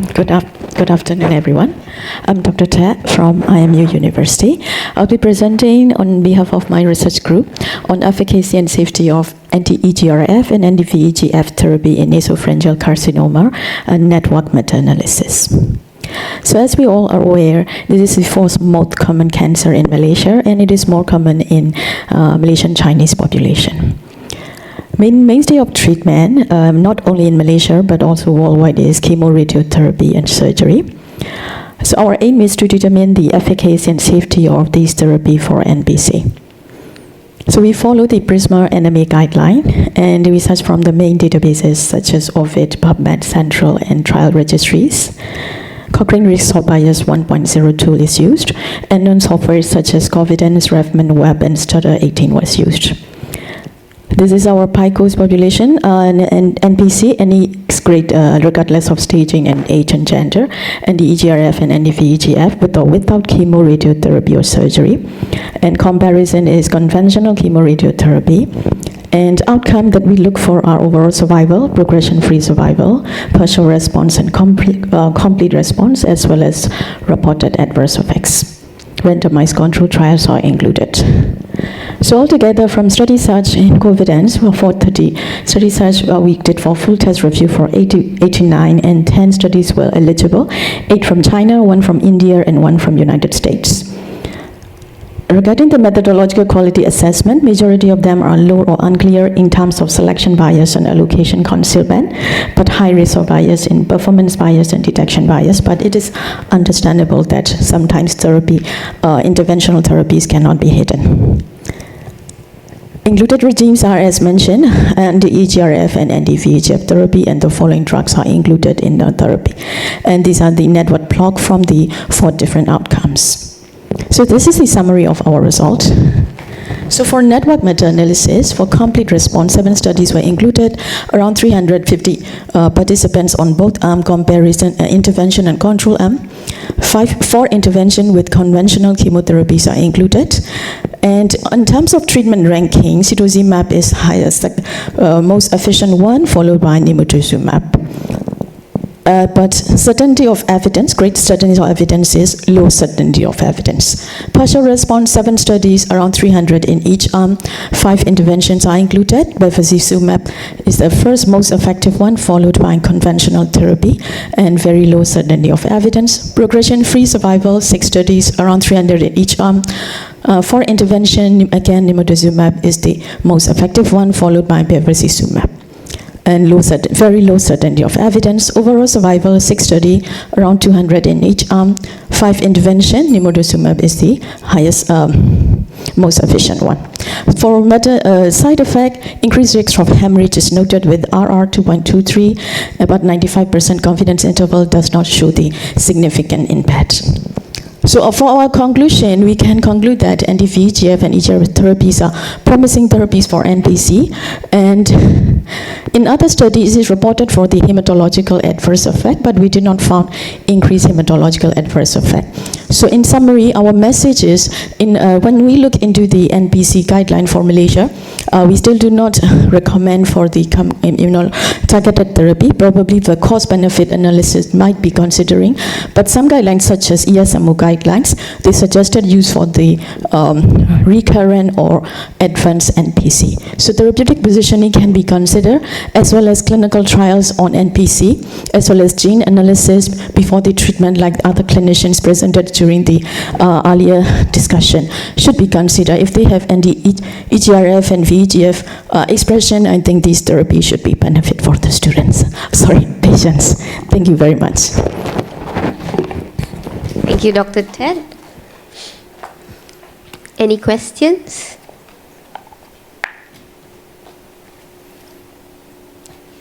Good afternoon, everyone. I'm Dr. Ted from IMU University. I'll be presenting on behalf of my research group on efficacy and safety of anti-EGRF and anti-VEGF therapy in nasopharyngeal carcinoma and network meta-analysis. So as we all are aware, this is the fourth most common cancer in Malaysia, and it is more common in Malaysian Chinese population. Mainstay of treatment, not only in Malaysia but also worldwide, is chemoradiotherapy and surgery. So our aim is to determine the efficacy and safety of this therapy for NPC. So we follow the PRISMA NMA guideline and research from the main databases such as OVID, PubMed, Central, and trial registries. Cochrane Risk Bias 1.0 tool is used, and non-software such as Covidence, RevMan, Web, and Stutter 18 was used. This is our PICOS population, and NPC, any grade regardless of staging and age and gender, and the EGRF and NVEGF with or without chemoradiotherapy or surgery. And comparison is conventional chemoradiotherapy. And outcome that we look for are overall survival, progression-free survival, partial response, and complete response, as well as reported adverse effects. Randomized control trials are included. So altogether, from study search in Covidence, 430 study search we did for full test review for 89, and 10 studies were eligible, 8 from China, 1 from India, and 1 from United States. Regarding the methodological quality assessment, majority of them are low or unclear in terms of selection bias and allocation concealment, but high risk of bias in performance bias and detection bias. But it is understandable that sometimes interventional therapies cannot be hidden. Included regimes are, as mentioned, and the EGRF and anti-VEGF therapy, and the following drugs are included in the therapy. And these are the network plot from the 4 different outcomes. So this is the summary of our result. So for network meta-analysis, for complete response, 7 studies were included, around 350 participants on both arm comparison, intervention and control arm. 4 intervention with conventional chemotherapies are included. And in terms of treatment ranking, cetuximab is highest, most efficient one, followed by nimotuzumab. But certainty of evidence, great certainty of evidence is low certainty of evidence. Partial response, 7 studies, around 300 in each arm. 5 interventions are included. Bevacizumab is the first most effective one, followed by conventional therapy, and very low certainty of evidence. Progression-free survival, 6 studies, around 300 in each arm. For intervention, again, nimotuzumab is the most effective one, followed by bevacizumab. And very low certainty of evidence. Overall survival, 6 study, around 200 in each arm. 5 intervention, nimotuzumab is the highest, most efficient one. For side effect, increased risk of hemorrhage is noted with RR 2.23, about 95% confidence interval does not show the significant impact. So for our conclusion, we can conclude that anti-VEGF and EGRF therapies are promising therapies for NPC, and in other studies it is reported for the hematological adverse effect, but we did not find increased hematological adverse effect. So in summary, our message is, when we look into the NPC guideline for Malaysia, we still do not recommend for the targeted therapy. Probably the cost-benefit analysis might be considering, but some guidelines such as ESMO guidelines, they suggested use for the recurrent or advanced NPC. So therapeutic positioning can be considered, as well as clinical trials on NPC, as well as gene analysis before the treatment, like other clinicians presented during the earlier discussion, should be considered. If they have any EGRF and VEGF expression, I think these therapies should be benefit for the patients. Thank you very much. Thank you, Dr. Ted. Any questions?